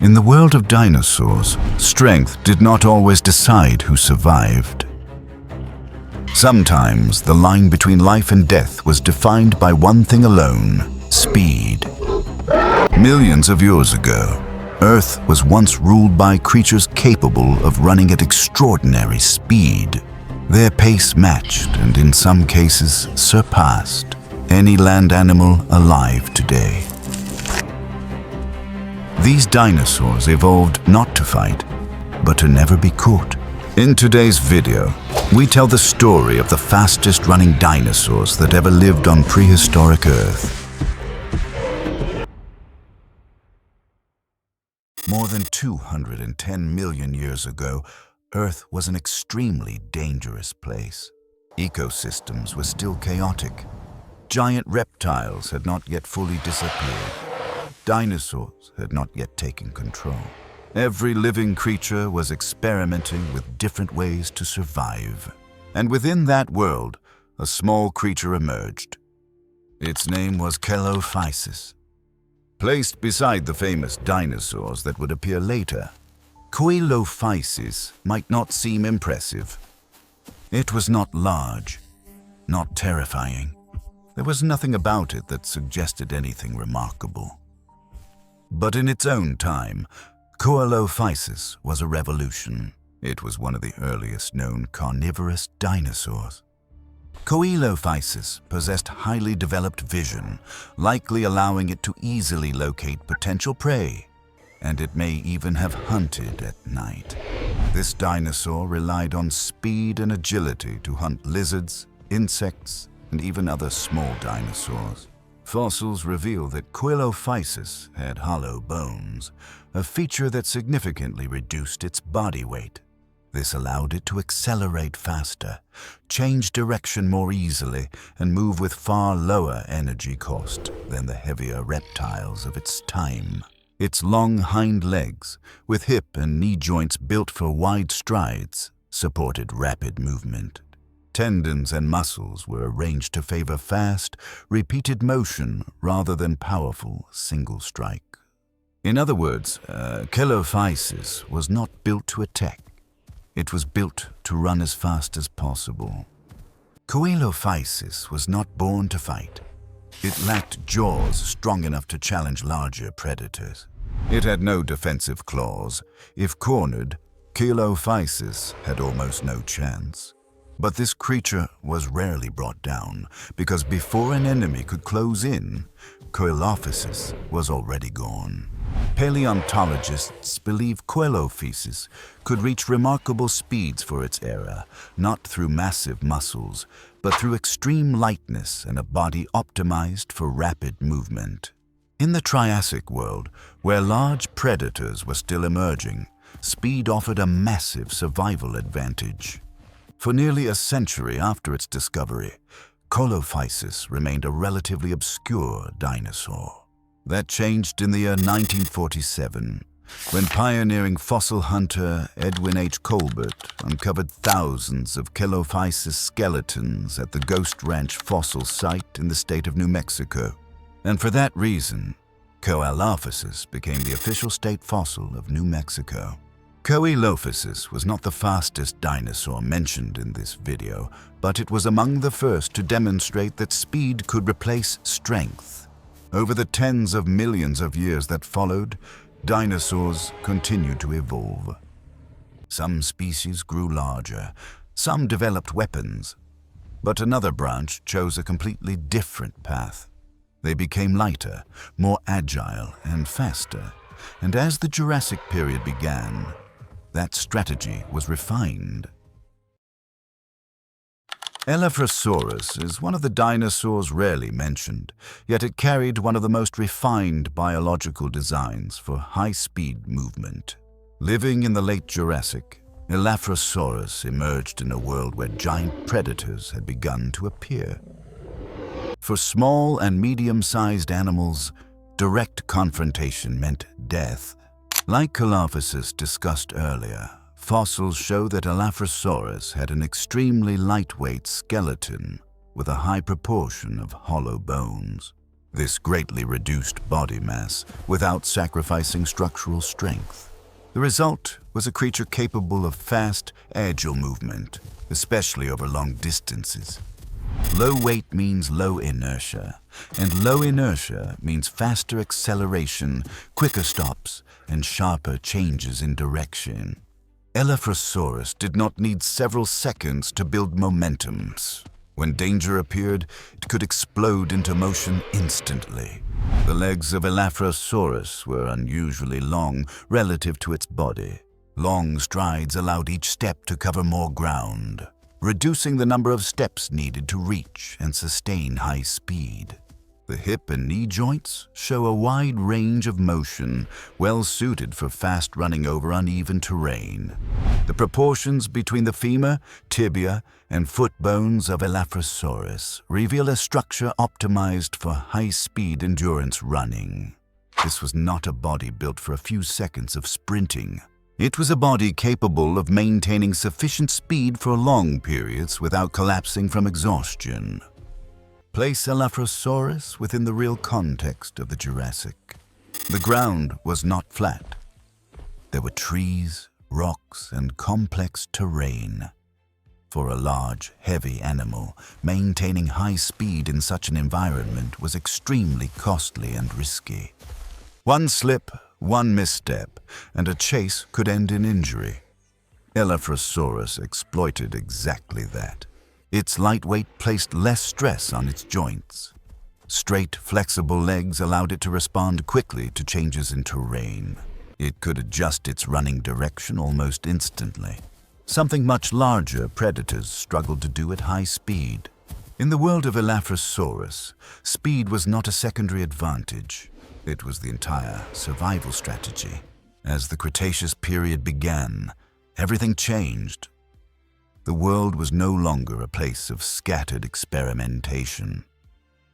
In the world of dinosaurs, strength did not always decide who survived. Sometimes the line between life and death was defined by one thing alone: speed. Millions of years ago, Earth was once ruled by creatures capable of running at extraordinary speed. Their pace matched, and in some cases surpassed, any land animal alive today. These dinosaurs evolved not to fight, but to never be caught. In today's video, we tell the story of the fastest running dinosaurs that ever lived on prehistoric Earth. More than 210 million years ago, Earth was an extremely dangerous place. Ecosystems were still chaotic. Giant reptiles had not yet fully disappeared. Dinosaurs had not yet taken control. Every living creature was experimenting with different ways to survive. And within that world, a small creature emerged. Its name was Coelophysis. Placed beside the famous dinosaurs that would appear later, Coelophysis might not seem impressive. It was not large, not terrifying. There was nothing about it that suggested anything remarkable. But in its own time, Coelophysis was a revolution. It was one of the earliest known carnivorous dinosaurs. Coelophysis possessed highly developed vision, likely allowing it to easily locate potential prey, and it may even have hunted at night. This dinosaur relied on speed and agility to hunt lizards, insects, and even other small dinosaurs. Fossils reveal that Coelophysis had hollow bones, a feature that significantly reduced its body weight. This allowed it to accelerate faster, change direction more easily, and move with far lower energy cost than the heavier reptiles of its time. Its long hind legs, with hip and knee joints built for wide strides, supported rapid movement. Tendons and muscles were arranged to favor fast, repeated motion rather than powerful single strike. In other words, Coelophysis was not built to attack. It was built to run as fast as possible. Coelophysis was not born to fight. It lacked jaws strong enough to challenge larger predators. It had no defensive claws. If cornered, Coelophysis had almost no chance. But this creature was rarely brought down, because before an enemy could close in, Coelophysis was already gone. Paleontologists believe Coelophysis could reach remarkable speeds for its era, not through massive muscles, but through extreme lightness and a body optimized for rapid movement. In the Triassic world, where large predators were still emerging, speed offered a massive survival advantage. For nearly a century after its discovery, Coelophysis remained a relatively obscure dinosaur. That changed in the year 1947, when pioneering fossil hunter Edwin H. Colbert uncovered thousands of Coelophysis skeletons at the Ghost Ranch fossil site in the state of New Mexico. And for that reason, Coelophysis became the official state fossil of New Mexico. Coelophysis was not the fastest dinosaur mentioned in this video, but it was among the first to demonstrate that speed could replace strength. Over the tens of millions of years that followed, dinosaurs continued to evolve. Some species grew larger, some developed weapons, but another branch chose a completely different path. They became lighter, more agile, and faster, and as the Jurassic period began, that strategy was refined. Elaphrosaurus is one of the dinosaurs rarely mentioned, yet it carried one of the most refined biological designs for high-speed movement. Living in the late Jurassic, Elaphrosaurus emerged in a world where giant predators had begun to appear. For small and medium-sized animals, direct confrontation meant death. Like Coelophysis discussed earlier, fossils show that Elaphrosaurus had an extremely lightweight skeleton with a high proportion of hollow bones. This greatly reduced body mass without sacrificing structural strength. The result was a creature capable of fast, agile movement, especially over long distances. Low weight means low inertia, and low inertia means faster acceleration, quicker stops, and sharper changes in direction. Elaphrosaurus did not need several seconds to build momentums. When danger appeared, it could explode into motion instantly. The legs of Elaphrosaurus were unusually long relative to its body. Long strides allowed each step to cover more ground, reducing the number of steps needed to reach and sustain high speed. The hip and knee joints show a wide range of motion, well suited for fast running over uneven terrain. The proportions between the femur, tibia, and foot bones of Elaphrosaurus reveal a structure optimized for high-speed endurance running. This was not a body built for a few seconds of sprinting. It was a body capable of maintaining sufficient speed for long periods without collapsing from exhaustion. Place Elaphrosaurus within the real context of the Jurassic. The ground was not flat. There were trees, rocks, and complex terrain. For a large, heavy animal, maintaining high speed in such an environment was extremely costly and risky. One slip, one misstep, and a chase could end in injury. Elaphrosaurus exploited exactly that. Its light weight placed less stress on its joints. Straight, flexible legs allowed it to respond quickly to changes in terrain. It could adjust its running direction almost instantly, something much larger predators struggled to do at high speed. In the world of Elaphrosaurus, speed was not a secondary advantage. It was the entire survival strategy. As the Cretaceous period began, everything changed. The world was no longer a place of scattered experimentation.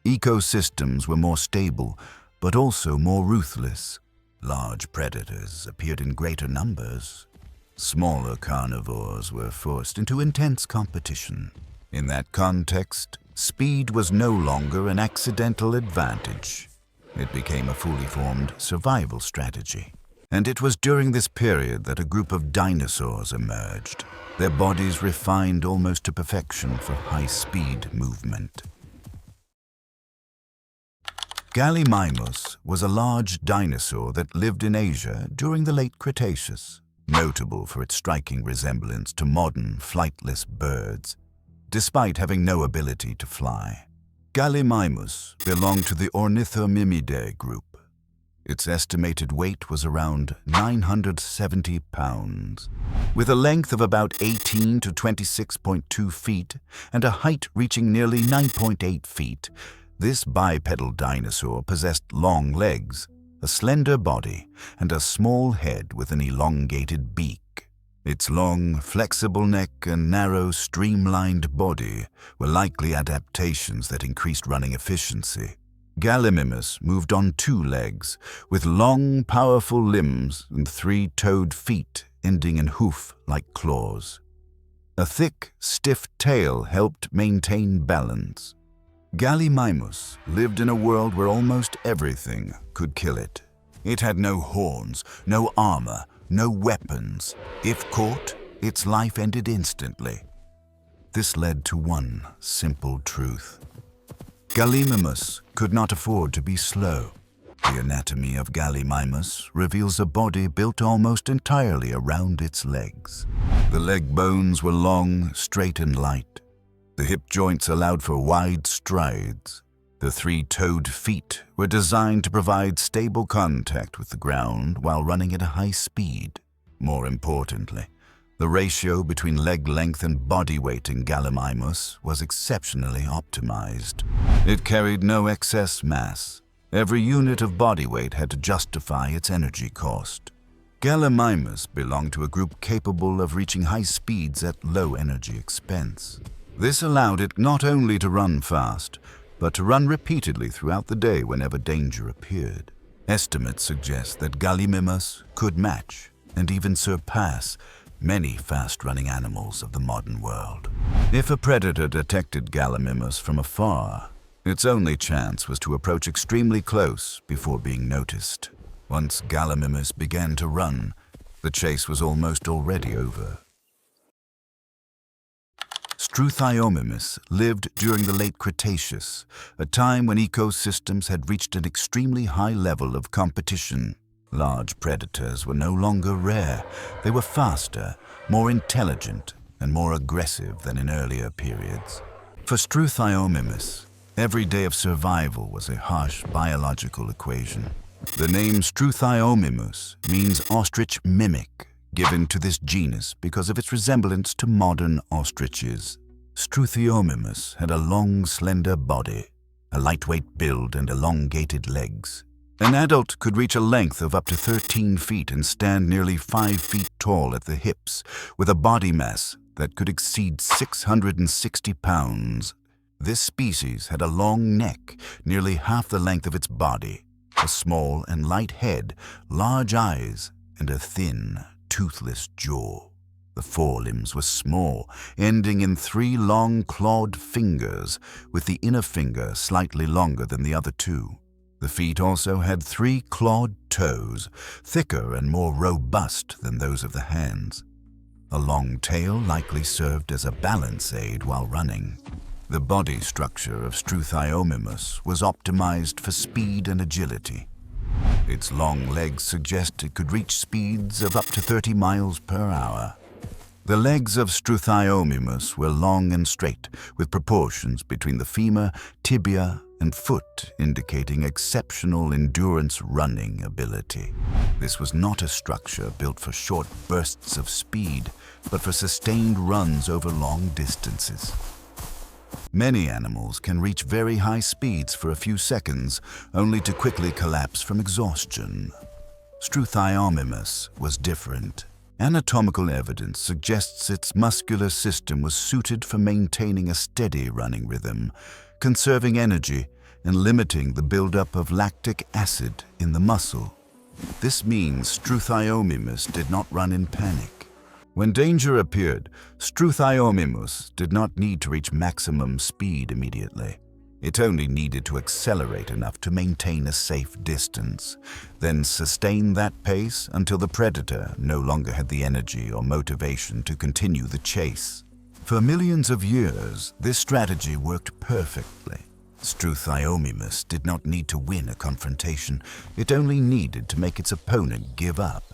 Ecosystems were more stable, but also more ruthless. Large predators appeared in greater numbers. Smaller carnivores were forced into intense competition. In that context, speed was no longer an accidental advantage. It became a fully formed survival strategy. And it was during this period that a group of dinosaurs emerged, their bodies refined almost to perfection for high-speed movement. Gallimimus was a large dinosaur that lived in Asia during the late Cretaceous, notable for its striking resemblance to modern flightless birds, despite having no ability to fly. Gallimimus belonged to the Ornithomimidae group. Its estimated weight was around 970 pounds, with a length of about 18 to 26.2 feet and a height reaching nearly 9.8 feet. This bipedal dinosaur possessed long legs, a slender body, and a small head with an elongated beak. Its long, flexible neck and narrow, streamlined body were likely adaptations that increased running efficiency. Gallimimus moved on two legs, with long, powerful limbs and three-toed feet ending in hoof-like claws. A thick, stiff tail helped maintain balance. Gallimimus lived in a world where almost everything could kill it. It had no horns, no armor, no weapons. If caught, its life ended instantly. This led to one simple truth. Gallimimus could not afford to be slow. The anatomy of Gallimimus reveals a body built almost entirely around its legs. The leg bones were long, straight, and light. The hip joints allowed for wide strides. The three-toed feet were designed to provide stable contact with the ground while running at a high speed. More importantly, the ratio between leg length and body weight in Gallimimus was exceptionally optimized. It carried no excess mass. Every unit of body weight had to justify its energy cost. Gallimimus belonged to a group capable of reaching high speeds at low energy expense. This allowed it not only to run fast, but to run repeatedly throughout the day whenever danger appeared. Estimates suggest that Gallimimus could match and even surpass many fast-running animals of the modern world. If a predator detected Gallimimus from afar, Its only chance was to approach extremely close before being noticed. Once Gallimimus began to run, the chase was almost already over. Struthiomimus lived during the late Cretaceous, a time when ecosystems had reached an extremely high level of competition. Large predators were no longer rare. They were faster, more intelligent, and more aggressive than in earlier periods. For Struthiomimus, every day of survival was a harsh biological equation. The name Struthiomimus means ostrich mimic, given to this genus because of its resemblance to modern ostriches. Struthiomimus had a long, slender body, a lightweight build, and elongated legs. An adult could reach a length of up to 13 feet and stand nearly 5 feet tall at the hips, with a body mass that could exceed 660 pounds. This species had a long neck, nearly half the length of its body, a small and light head, large eyes, and a thin, toothless jaw. The forelimbs were small, ending in 3 long clawed fingers, with the inner finger slightly longer than the other 2. The feet also had 3 clawed toes, thicker and more robust than those of the hands. A long tail likely served as a balance aid while running. The body structure of Struthiomimus was optimized for speed and agility. Its long legs suggest it could reach speeds of up to 30 miles per hour. The legs of Struthiomimus were long and straight, with proportions between the femur, tibia, and foot indicating exceptional endurance running ability. This was not a structure built for short bursts of speed, but for sustained runs over long distances. Many animals can reach very high speeds for a few seconds, only to quickly collapse from exhaustion. Struthiomimus was different. Anatomical evidence suggests its muscular system was suited for maintaining a steady running rhythm, conserving energy and limiting the buildup of lactic acid in the muscle. This means Struthiomimus did not run in panic. When danger appeared, Struthiomimus did not need to reach maximum speed immediately. It only needed to accelerate enough to maintain a safe distance, then sustain that pace until the predator no longer had the energy or motivation to continue the chase. For millions of years, this strategy worked perfectly. Struthiomimus did not need to win a confrontation. It only needed to make its opponent give up.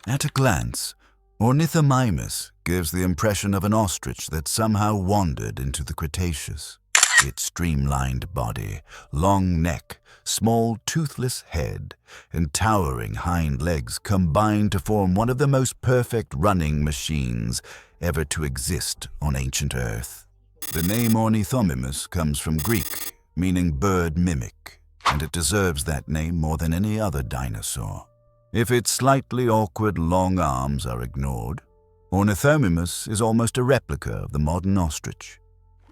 At a glance, Ornithomimus gives the impression of an ostrich that somehow wandered into the Cretaceous. Its streamlined body, long neck, small toothless head, and towering hind legs combine to form one of the most perfect running machines ever to exist on ancient Earth. The name Ornithomimus comes from Greek, meaning bird mimic, and it deserves that name more than any other dinosaur. If its slightly awkward long arms are ignored, Ornithomimus is almost a replica of the modern ostrich.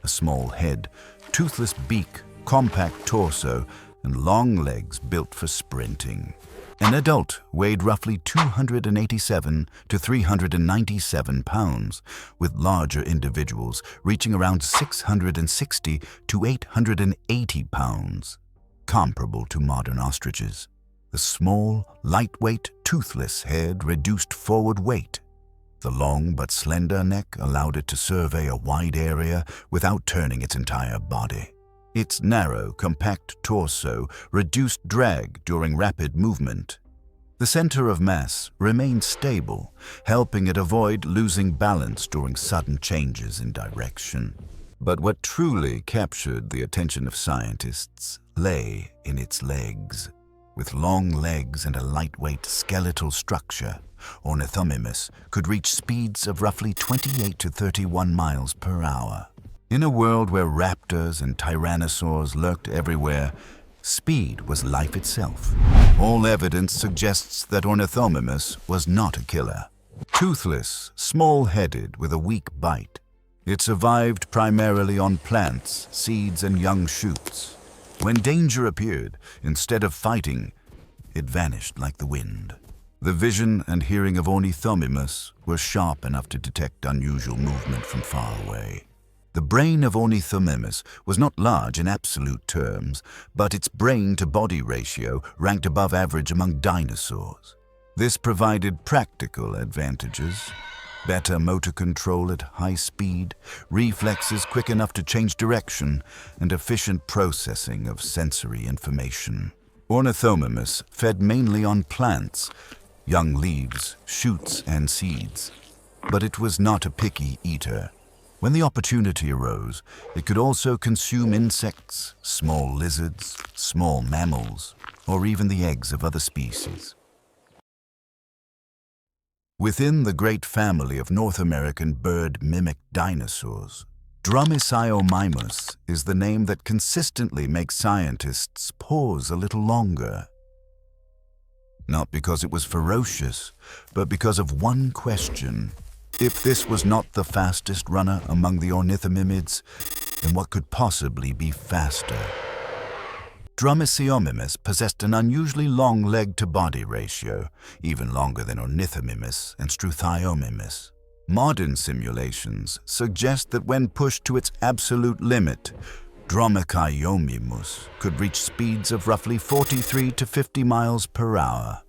A small head, toothless beak, compact torso, and long legs built for sprinting. An adult weighed roughly 287 to 397 pounds, with larger individuals reaching around 660 to 880 pounds, comparable to modern ostriches. The small, lightweight, toothless head reduced forward weight. The long but slender neck allowed it to survey a wide area without turning its entire body. Its narrow, compact torso reduced drag during rapid movement. The center of mass remained stable, helping it avoid losing balance during sudden changes in direction. But what truly captured the attention of scientists lay in its legs. With long legs and a lightweight skeletal structure, Ornithomimus could reach speeds of roughly 28 to 31 miles per hour. In a world where raptors and tyrannosaurs lurked everywhere, speed was life itself. All evidence suggests that Ornithomimus was not a killer. Toothless, small-headed with a weak bite, it survived primarily on plants, seeds, and young shoots. When danger appeared, instead of fighting, it vanished like the wind. The vision and hearing of Ornithomimus were sharp enough to detect unusual movement from far away. The brain of Ornithomimus was not large in absolute terms, but its brain-to-body ratio ranked above average among dinosaurs. This provided practical advantages: better motor control at high speed, reflexes quick enough to change direction, and efficient processing of sensory information. Ornithomimus fed mainly on plants, young leaves, shoots, and seeds. But it was not a picky eater. When the opportunity arose, it could also consume insects, small lizards, small mammals, or even the eggs of other species. Within the great family of North American bird-mimic dinosaurs, Dromaeosaurus is the name that consistently makes scientists pause a little longer. Not because it was ferocious, but because of one question. If this was not the fastest runner among the ornithomimids, then what could possibly be faster? Dromaeosaurus possessed an unusually long leg-to-body ratio, even longer than Ornithomimus and Struthiomimus. Modern simulations suggest that when pushed to its absolute limit, Dromaeosaurus could reach speeds of roughly 43 to 50 miles per hour.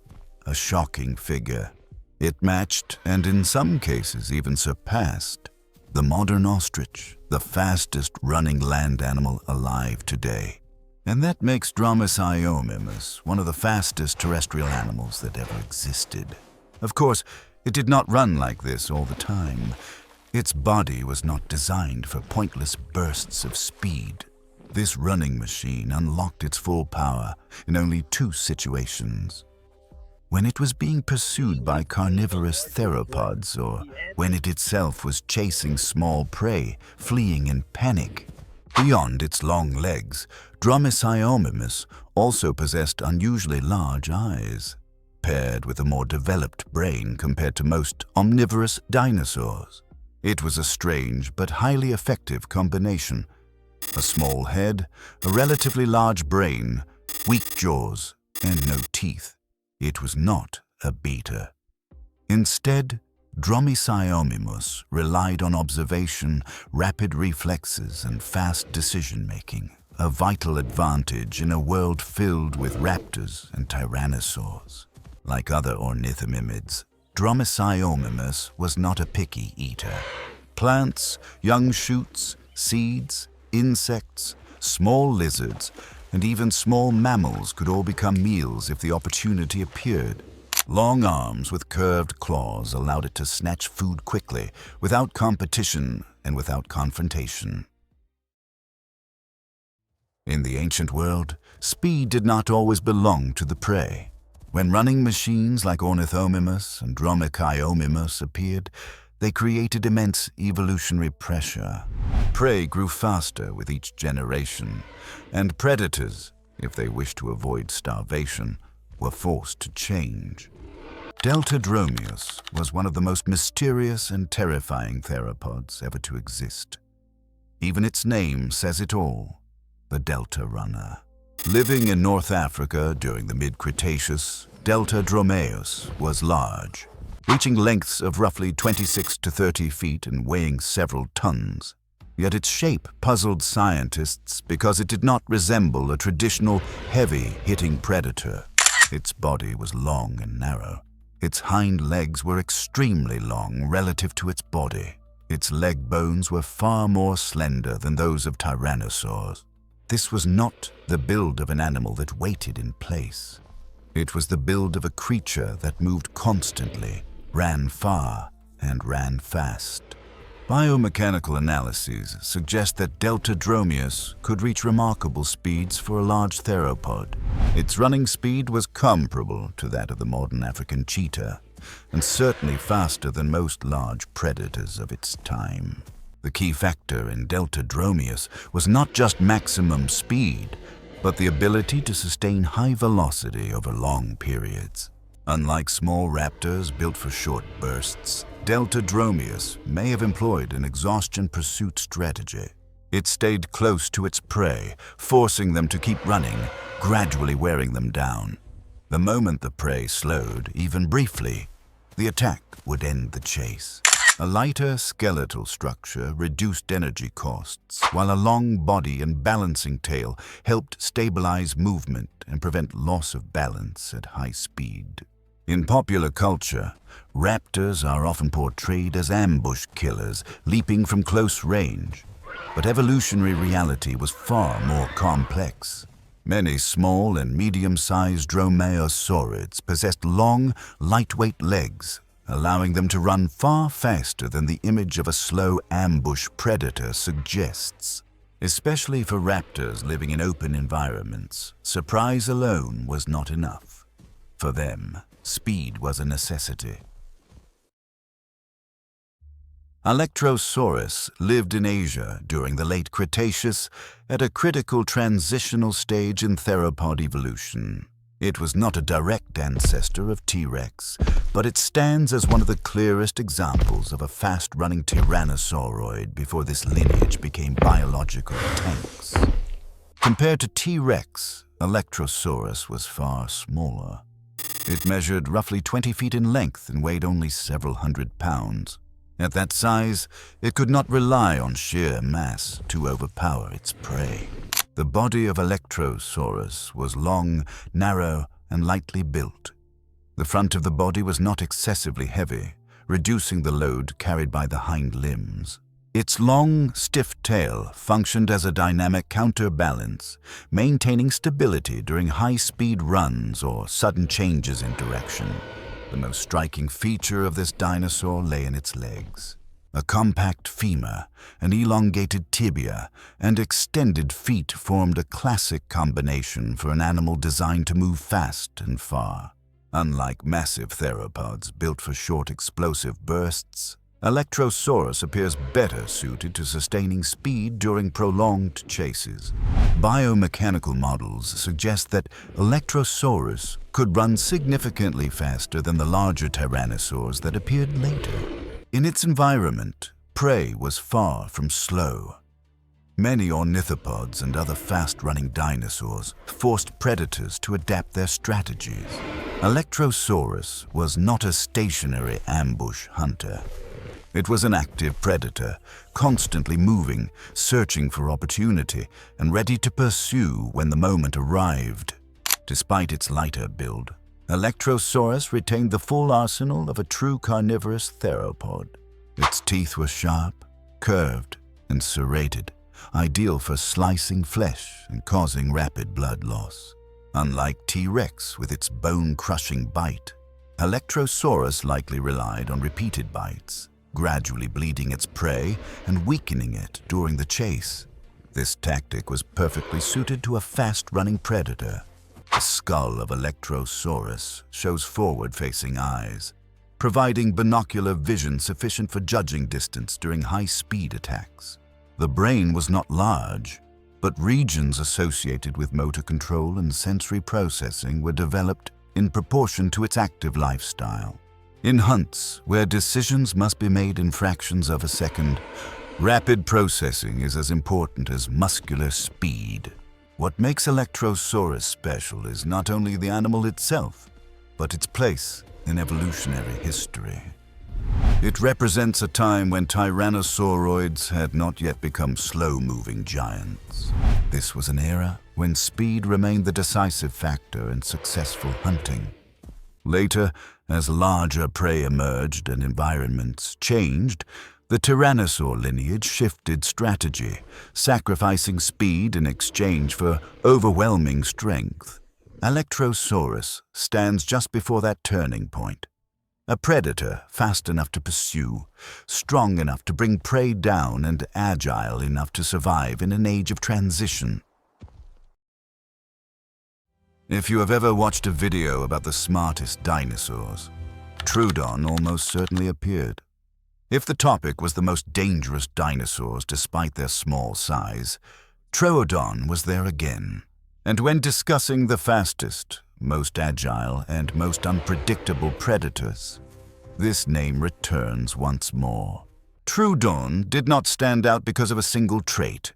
A shocking figure. It matched, and in some cases even surpassed, the modern ostrich, the fastest running land animal alive today. And that makes Dromaeosaurus one of the fastest terrestrial animals that ever existed. Of course, it did not run like this all the time. Its body was not designed for pointless bursts of speed. This running machine unlocked its full power in only 2 situations: when it was being pursued by carnivorous theropods, or when it itself was chasing small prey, fleeing in panic. Beyond its long legs, Dromaeosaurus also possessed unusually large eyes, paired with a more developed brain compared to most omnivorous dinosaurs. It was a strange but highly effective combination: a small head, a relatively large brain, weak jaws, and no teeth. It was not a beta. Instead, Dromaeosaurus relied on observation, rapid reflexes, and fast decision-making, a vital advantage in a world filled with raptors and tyrannosaurs. Like other ornithomimids, Dromaeosaurus was not a picky eater. Plants, young shoots, seeds, insects, small lizards, and even small mammals could all become meals if the opportunity appeared. Long arms with curved claws allowed it to snatch food quickly, without competition and without confrontation. In the ancient world, speed did not always belong to the prey. When running machines like Ornithomimus and Dromaeosaurus appeared, they created immense evolutionary pressure. Prey grew faster with each generation, and predators, if they wished to avoid starvation, were forced to change. Deltadromeus was one of the most mysterious and terrifying theropods ever to exist. Even its name says it all: the Delta Runner. Living in North Africa during the mid-Cretaceous, Deltadromeus was large, reaching lengths of roughly 26 to 30 feet and weighing several tons. Yet its shape puzzled scientists because it did not resemble a traditional, heavy-hitting predator. Its body was long and narrow. Its hind legs were extremely long relative to its body. Its leg bones were far more slender than those of tyrannosaurs. This was not the build of an animal that waited in place. It was the build of a creature that moved constantly, ran far, and ran fast. Biomechanical analyses suggest that Deltadromeus could reach remarkable speeds for a large theropod. Its running speed was comparable to that of the modern African cheetah, and certainly faster than most large predators of its time. The key factor in Deltadromeus was not just maximum speed, but the ability to sustain high velocity over long periods. Unlike small raptors built for short bursts, Deltadromeus may have employed an exhaustion pursuit strategy. It stayed close to its prey, forcing them to keep running, gradually wearing them down. The moment the prey slowed, even briefly, the attack would end the chase. A lighter skeletal structure reduced energy costs, while a long body and balancing tail helped stabilize movement and prevent loss of balance at high speed. In popular culture, raptors are often portrayed as ambush killers, leaping from close range. But evolutionary reality was far more complex. Many small and medium-sized dromaeosaurids possessed long, lightweight legs, allowing them to run far faster than the image of a slow ambush predator suggests. Especially for raptors living in open environments, surprise alone was not enough. For them, speed was a necessity. Electrosaurus lived in Asia during the late Cretaceous at a critical transitional stage in theropod evolution. It was not a direct ancestor of T-Rex, but it stands as one of the clearest examples of a fast-running tyrannosauroid before this lineage became biological tanks. Compared to T-Rex, Electrosaurus was far smaller. It measured roughly 20 feet in length and weighed only several hundred pounds. At that size, it could not rely on sheer mass to overpower its prey. The body of Electrosaurus was long, narrow, and lightly built. The front of the body was not excessively heavy, reducing the load carried by the hind limbs. Its long, stiff tail functioned as a dynamic counterbalance, maintaining stability during high-speed runs or sudden changes in direction. The most striking feature of this dinosaur lay in its legs. A compact femur, an elongated tibia, and extended feet formed a classic combination for an animal designed to move fast and far. Unlike massive theropods built for short explosive bursts, Electrosaurus appears better suited to sustaining speed during prolonged chases. Biomechanical models suggest that Electrosaurus could run significantly faster than the larger tyrannosaurs that appeared later. In its environment, prey was far from slow. Many ornithopods and other fast-running dinosaurs forced predators to adapt their strategies. Electrosaurus was not a stationary ambush hunter. It was an active predator, constantly moving, searching for opportunity, and ready to pursue when the moment arrived. Despite its lighter build, Electrosaurus retained the full arsenal of a true carnivorous theropod. Its teeth were sharp, curved, and serrated, ideal for slicing flesh and causing rapid blood loss. Unlike T-Rex with its bone-crushing bite, Electrosaurus likely relied on repeated bites, gradually bleeding its prey and weakening it during the chase. This tactic was perfectly suited to a fast-running predator. The skull of Electrosaurus shows forward-facing eyes, providing binocular vision sufficient for judging distance during high-speed attacks. The brain was not large, but regions associated with motor control and sensory processing were developed in proportion to its active lifestyle. In hunts, where decisions must be made in fractions of a second, rapid processing is as important as muscular speed. What makes Electrosaurus special is not only the animal itself, but its place in evolutionary history. It represents a time when tyrannosauroids had not yet become slow-moving giants. This was an era when speed remained the decisive factor in successful hunting. Later, as larger prey emerged and environments changed, the tyrannosaur lineage shifted strategy, sacrificing speed in exchange for overwhelming strength. Electrosaurus stands just before that turning point. A predator fast enough to pursue, strong enough to bring prey down, and agile enough to survive in an age of transition. If you have ever watched a video about the smartest dinosaurs, Troodon almost certainly appeared. If the topic was the most dangerous dinosaurs despite their small size, Troodon was there again. And when discussing the fastest, most agile, and most unpredictable predators, this name returns once more. Troodon did not stand out because of a single trait.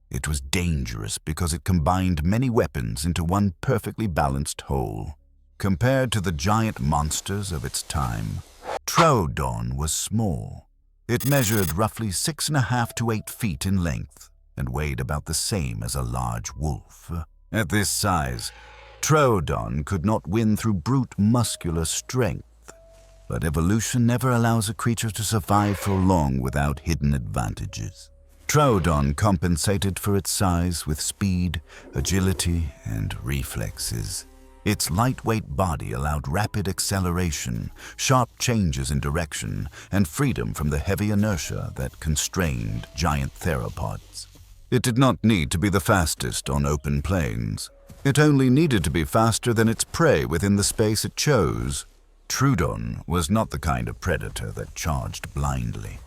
It was dangerous because it combined many weapons into one perfectly balanced whole. Compared to the giant monsters of its time, Troodon was small, It measured roughly 6.5 to 8 feet in length and weighed about the same as a large wolf. At this size, Troodon could not win through brute muscular strength, but evolution never allows a creature to survive for long without hidden advantages. Troodon compensated for its size with speed, agility, and reflexes. Its lightweight body allowed rapid acceleration, sharp changes in direction, and freedom from the heavy inertia that constrained giant theropods. It did not need to be the fastest on open plains. It only needed to be faster than its prey within the space it chose. Troodon was not the kind of predator that charged blindly.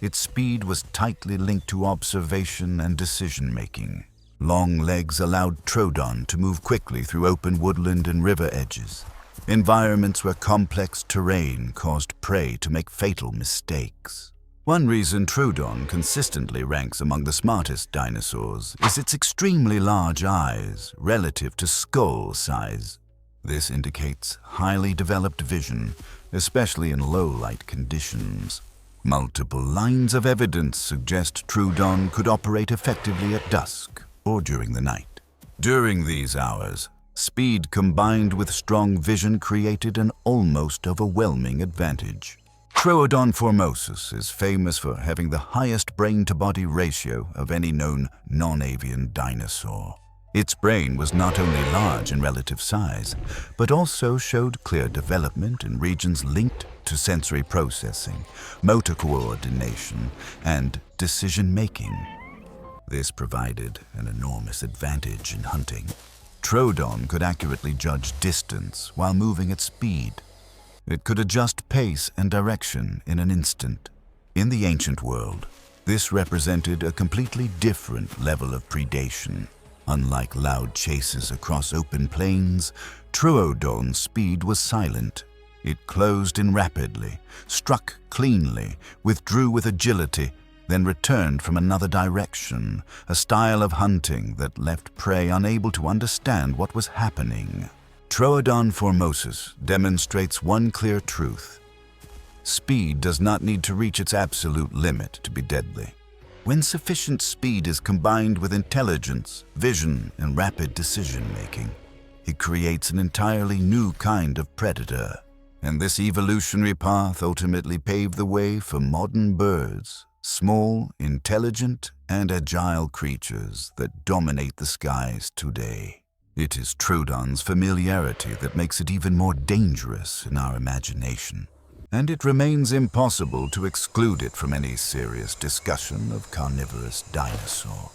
Its speed was tightly linked to observation and decision-making. Long legs allowed Troodon to move quickly through open woodland and river edges, environments where complex terrain caused prey to make fatal mistakes. One reason Troodon consistently ranks among the smartest dinosaurs is its extremely large eyes relative to skull size. This indicates highly developed vision, especially in low-light conditions. Multiple lines of evidence suggest Troodon could operate effectively at dusk or during the night. During these hours, speed combined with strong vision created an almost overwhelming advantage. Troodon formosus is famous for having the highest brain-to-body ratio of any known non-avian dinosaur. Its brain was not only large in relative size, but also showed clear development in regions linked to sensory processing, motor coordination, and decision-making. This provided an enormous advantage in hunting. Troodon could accurately judge distance while moving at speed. It could adjust pace and direction in an instant. In the ancient world, this represented a completely different level of predation. Unlike loud chases across open plains, Troodon's speed was silent. It closed in rapidly, struck cleanly, withdrew with agility, then returned from another direction, a style of hunting that left prey unable to understand what was happening. Troodon formosus demonstrates one clear truth. Speed does not need to reach its absolute limit to be deadly. When sufficient speed is combined with intelligence, vision, and rapid decision-making, it creates an entirely new kind of predator. And this evolutionary path ultimately paved the way for modern birds, small, intelligent, and agile creatures that dominate the skies today. It is Troodon's familiarity that makes it even more dangerous in our imagination, and it remains impossible to exclude it from any serious discussion of carnivorous dinosaur.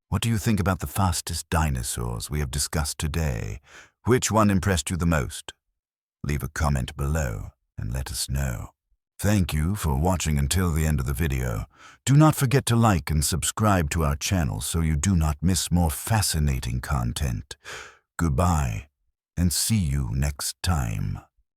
What do you think about the fastest dinosaurs we have discussed today? Which one impressed you the most? Leave a comment below and let us know. Thank you for watching until the end of the video. Do not forget to like and subscribe to our channel so you do not miss more fascinating content. Goodbye, and see you next time.